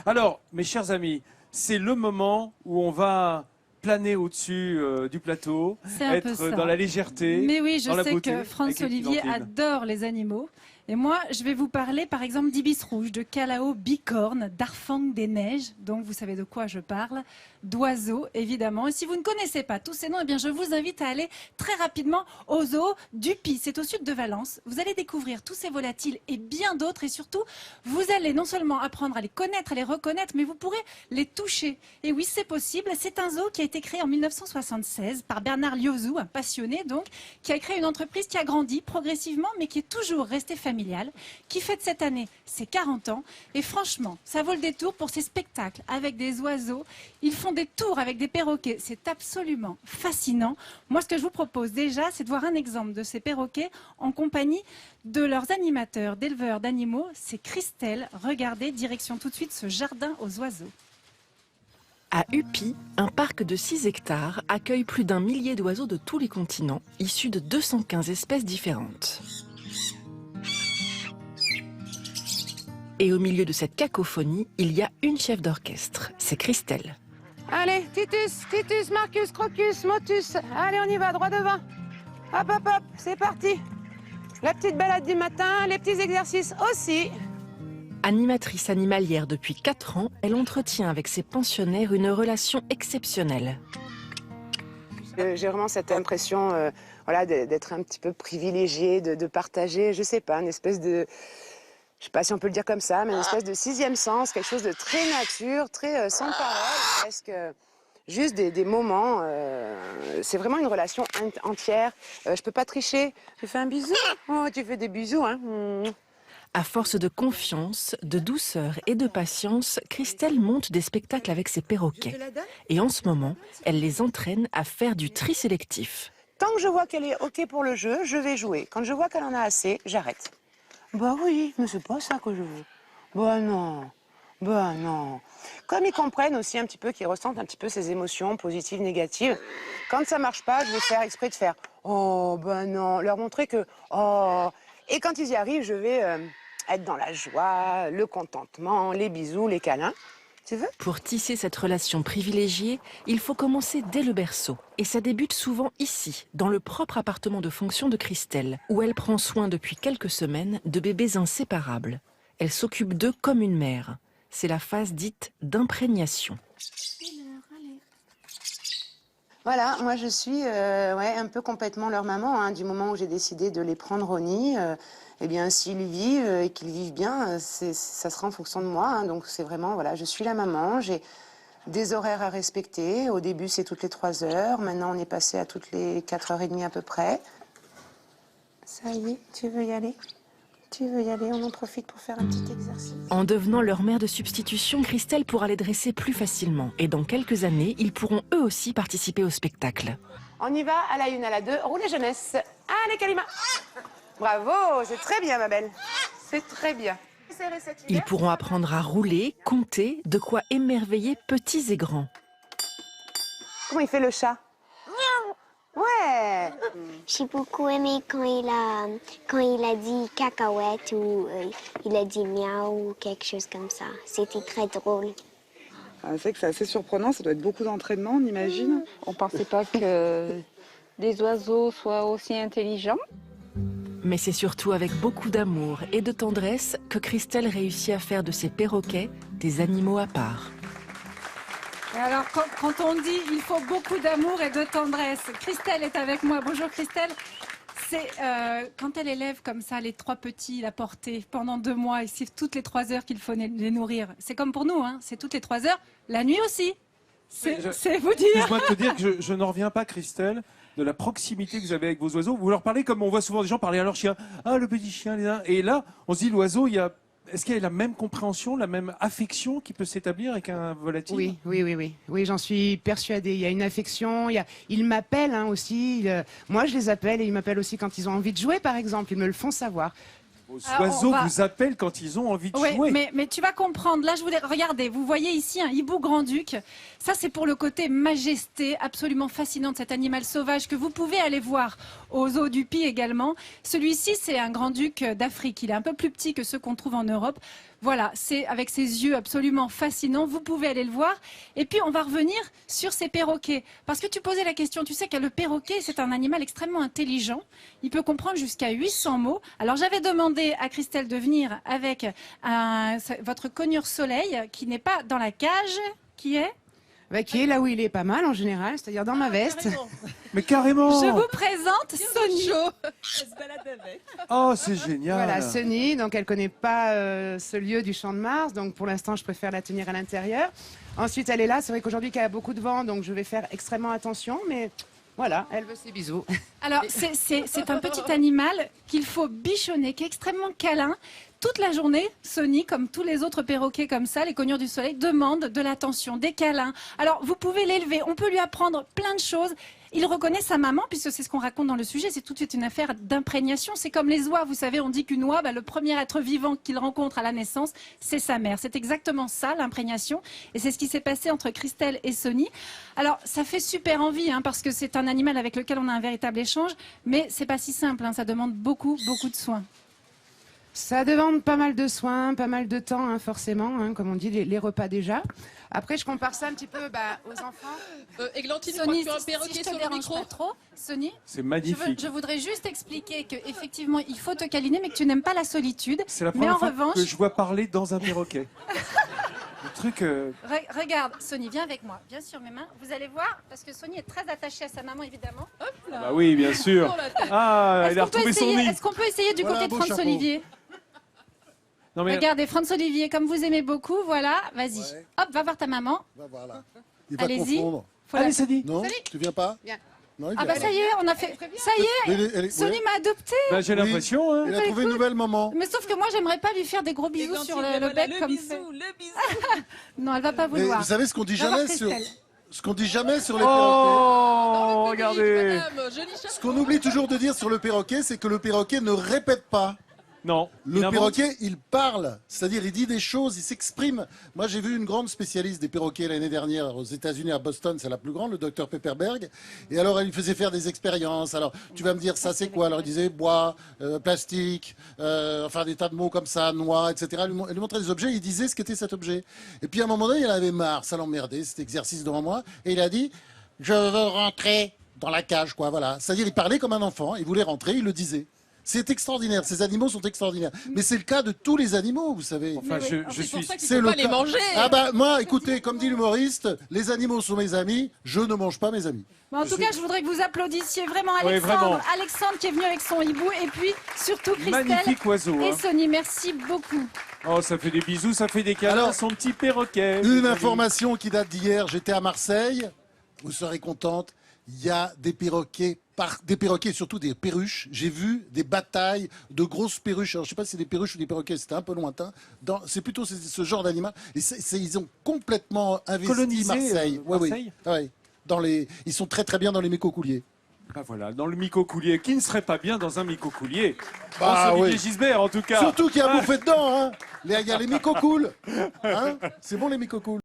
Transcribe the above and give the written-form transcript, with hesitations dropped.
Alors, mes chers amis, c'est le moment où on va planer au-dessus du plateau, C'est un peu être ça. dans la légèreté, Mais oui, je dans la sais beauté. que avec Franz-Olivier Clémentine. adore les animaux. Et moi, je vais vous parler par exemple d'ibis rouge, de calao bicorne, d'arfang des neiges, donc vous savez de quoi je parle, d'oiseaux évidemment. Et si vous ne connaissez pas tous ces noms, eh bien je vous invite à aller très rapidement au zoo du Pi, c'est au sud de Valence. Vous allez découvrir tous ces volatiles et bien d'autres, et surtout, vous allez non seulement apprendre à les connaître, à les reconnaître, mais vous pourrez les toucher. Et oui, c'est possible. C'est un zoo qui a été créé en 1976 par Bernard Liozou, un passionné donc, qui a créé une entreprise qui a grandi progressivement, mais qui est toujours restée familiale, qui fête cette année ses 40 ans. Et franchement, ça vaut le détour pour ces spectacles avec des oiseaux. Ils font des tours avec des perroquets. C'est absolument fascinant. Moi, ce que je vous propose déjà, c'est de voir un exemple de ces perroquets en compagnie de leurs animateurs, d'éleveurs d'animaux. C'est Christelle. Regardez, direction tout de suite ce jardin aux oiseaux. À Upi, un parc de 6 hectares accueille plus d'1 millier d'oiseaux de tous les continents, issus de 215 espèces différentes. Et au milieu de cette cacophonie, il y a une chef d'orchestre, c'est Christelle. Allez, Titus, Titus, Marcus, Crocus, Motus. Allez, on y va, droit devant. Hop, hop, hop, c'est parti. La petite balade du matin, les petits exercices aussi. Animatrice animalière depuis 4 ans, elle entretient avec ses pensionnaires une relation exceptionnelle. J'ai vraiment cette impression voilà, d'être un petit peu privilégiée, de partager, je sais pas, une espèce de... Je sais pas si on peut le dire comme ça, mais une espèce de 6e sens, quelque chose de très nature, très sans parole, presque juste des moments. C'est vraiment une relation entière. Je peux pas tricher. Tu fais un bisou? Oh, tu fais des bisous, hein? À force de confiance, de douceur et de patience, Christelle monte des spectacles avec ses perroquets. Et en ce moment, elle les entraîne à faire du tri sélectif. Tant que je vois qu'elle est OK pour le jeu, je vais jouer. Quand je vois qu'elle en a assez, j'arrête. Bah oui, mais c'est pas ça que je veux. Bah non, bah non. Comme ils comprennent aussi un petit peu, qu'ils ressentent un petit peu ces émotions positives, négatives, quand ça marche pas, je vais faire exprès de faire « Oh, bah non », leur montrer que « Oh ». Et quand ils y arrivent, je vais être dans la joie, le contentement, les bisous, les câlins. Tu veux ? Pour tisser cette relation privilégiée, il faut commencer dès le berceau. Et ça débute souvent ici, dans le propre appartement de fonction de Christelle, où elle prend soin depuis quelques semaines de bébés inséparables. Elle s'occupe d'eux comme une mère. C'est la phase dite d'imprégnation. Voilà, moi je suis ouais, un peu complètement leur maman, hein, du moment où j'ai décidé de les prendre au nid. Eh bien, s'ils vivent et qu'ils vivent bien, ça sera en fonction de moi. Hein, donc c'est vraiment, voilà, je suis la maman, j'ai des horaires à respecter. Au début, c'est toutes les 3 heures. Maintenant, on est passé à toutes les 4h30 à peu près. Ça y est, tu veux y aller ? Tu veux y aller ? On en profite pour faire un petit exercice. En devenant leur mère de substitution, Christelle pourra les dresser plus facilement. Et dans quelques années, ils pourront eux aussi participer au spectacle. On y va à la 1, à la 2. Roulez jeunesse. Allez, Kalima. Bravo, c'est très bien, ma belle. C'est très bien. Ils pourront apprendre à rouler, compter, de quoi émerveiller petits et grands. Comment il fait le chat ? Ouais. J'ai beaucoup aimé quand il a dit cacahuète ou il a dit miaou ou quelque chose comme ça. C'était très drôle. C'est vrai que c'est assez surprenant, ça doit être beaucoup d'entraînement, on imagine. On ne pensait pas que des oiseaux soient aussi intelligents. Mais c'est surtout avec beaucoup d'amour et de tendresse que Christelle réussit à faire de ses perroquets des animaux à part. Et alors, quand on dit il faut beaucoup d'amour et de tendresse, Christelle est avec moi. Bonjour Christelle. C'est quand elle élève comme ça les 3 petits, la portée pendant 2 mois, et c'est toutes les 3 heures qu'il faut les nourrir. C'est comme pour nous, hein, c'est toutes les 3 heures, la nuit aussi. C'est vous dire. Excuse-moi de te dire que je n'en reviens pas, Christelle, de la proximité que vous avez avec vos oiseaux. Vous leur parlez comme on voit souvent des gens parler à leur chien. Ah, le petit chien, les uns. Et là, on se dit, l'oiseau, est-ce qu'il y a la même compréhension, la même affection qui peut s'établir avec un volatile ? Oui, j'en suis persuadée. Il y a une affection, ils m'appellent hein, aussi. Moi, je les appelle et ils m'appellent aussi quand ils ont envie de jouer, par exemple. Ils me le font savoir. Vos oiseaux vous appellent quand ils ont envie de jouer. Oui, mais tu vas comprendre. Là, regardez, vous voyez ici un hibou grand-duc. Ça, c'est pour le côté majesté absolument fascinant de cet animal sauvage que vous pouvez aller voir au zoo du Pi également. Celui-ci, c'est un grand-duc d'Afrique. Il est un peu plus petit que ceux qu'on trouve en Europe. Voilà, c'est avec ses yeux absolument fascinants. Vous pouvez aller le voir. Et puis, on va revenir sur ces perroquets. Parce que tu posais la question, tu sais que le perroquet, c'est un animal extrêmement intelligent. Il peut comprendre jusqu'à 800 mots. Alors, j'avais demandé à Christelle de venir avec votre conure soleil, qui n'est pas dans la cage, qui est... Bah, qui est là où il est pas mal en général, c'est-à-dire dans ma veste. Mais carrément. Je vous présente Sony. Oh, c'est génial. Voilà, Sunny, donc elle connaît pas ce lieu du Champ de Mars, donc pour l'instant je préfère la tenir à l'intérieur. Ensuite elle est là, c'est vrai qu'aujourd'hui il y a beaucoup de vent, donc je vais faire extrêmement attention, mais voilà, elle veut ses bisous. Alors, c'est un petit animal qu'il faut bichonner, qui est extrêmement câlin. Toute la journée, Sony, comme tous les autres perroquets comme ça, les conures du soleil, demande de l'attention, des câlins. Alors, vous pouvez l'élever, on peut lui apprendre plein de choses. Il reconnaît sa maman, puisque c'est ce qu'on raconte dans le sujet, c'est tout de suite une affaire d'imprégnation. C'est comme les oies, vous savez, on dit qu'une oie, le premier être vivant qu'il rencontre à la naissance, c'est sa mère. C'est exactement ça, l'imprégnation. Et c'est ce qui s'est passé entre Christelle et Sony. Alors, ça fait super envie, parce que c'est un animal avec lequel on a un véritable échange, mais c'est pas si simple, ça demande beaucoup, beaucoup de soins. Ça demande pas mal de soins, pas mal de temps, forcément, comme on dit, les repas déjà. Après, je compare ça un petit peu aux enfants. Églantine, Sony, tu crois si que tu as un perroquet je te sur le dérange micro pas trop, Sony, C'est magnifique. je voudrais juste expliquer qu'effectivement, il faut te câliner, mais que tu n'aimes pas la solitude. C'est la Mais en première fois revanche, que je vois parler dans un perroquet. Le truc... regarde, Sony, viens avec moi. Viens sur mes mains. Vous allez voir, parce que Sony est très attachée à sa maman, évidemment. Bah oui, bien sûr. Sur la tête. Ah, il a Est-ce qu'on peut retrouvé son essayer- nid. est-ce qu'on peut essayer du Voilà côté un de beau Franz chapeau. Olivier? Non, mais Regardez, Franz Olivier, comme vous aimez beaucoup, voilà, vas-y. Ouais. Hop, va voir ta maman. Bah, voilà. Il va Allez-y. confondre. Faut la- allez, Sony. Non, tu viens pas Viens. Non, il Ah vient bah pas. ça y est, on a fait. Ça y est, Sony ouais. m'a adopté. Bah, j'ai Oui. l'impression. Hein. Il a trouvé une nouvelle maman. Mais sauf que moi, j'aimerais pas lui faire des gros bisous Églantine, sur le voilà, bec comme ça. le bisou. Non, elle va pas Mais vouloir. vous savez ce qu'on dit Va voir jamais sur Christelle. ce qu'on dit jamais sur les perroquets. Oh, regardez. Madame, joli Ce chapeau. qu'on oublie toujours de dire sur le perroquet, c'est que le perroquet ne répète pas. Non. Le il invente. perroquet, il parle, c'est-à-dire il dit des choses, il s'exprime. Moi, j'ai vu une grande spécialiste des perroquets l'année dernière aux États-Unis, à Boston, c'est la plus grande, le docteur Pepperberg. Et alors, elle lui faisait faire des expériences. Alors, tu vas me dire, ça c'est quoi? Alors, il disait bois, plastique, enfin des tas de mots comme ça, noix, etc. Elle lui montrait des objets, il disait ce qu'était cet objet. Et puis, à un moment donné, il en avait marre, ça l'emmerdait, cet exercice devant moi. Et il a dit, je veux rentrer dans la cage, quoi, voilà. C'est-à-dire, il parlait comme un enfant, il voulait rentrer, il le disait. C'est extraordinaire, ces animaux sont extraordinaires. Mais c'est le cas de tous les animaux, vous savez. Enfin, je C'est pour suis... ça qu'il C'est faut le pas les cas. manger. Ah bah moi, écoutez, comme dit l'humoriste, les animaux sont mes amis, je ne mange pas mes amis. Mais en tout cas, je voudrais que vous applaudissiez vraiment Ouais, Alexandre. vraiment. Alexandre qui est venu avec son hibou. Et puis, surtout Christelle Magnifique oiseau. et Hein. Sony. Merci beaucoup. Oh, ça fait des bisous, ça fait des câlins. Alors, son petit perroquet. Une information qui date d'hier, j'étais à Marseille, vous serez contente, il y a des perroquets, des perroquets, surtout des perruches. J'ai vu des batailles de grosses perruches. Alors je ne sais pas si c'est des perruches ou des perroquets, c'était un peu lointain. C'est plutôt ce genre d'animal. Et ils ont complètement investi Colonisé, Marseille. Ouais, Marseille. oui. Ouais. Ils sont très très bien dans les mécocouliers. Ah voilà, dans le micocoulier. Qui ne serait pas bien dans un micocoulier? Bah, Olivier oui. Gisbert, en tout cas. Surtout qu'il y a bouffé dedans. Hein. Il y a les mécocouls. Hein. C'est bon les mécocouls.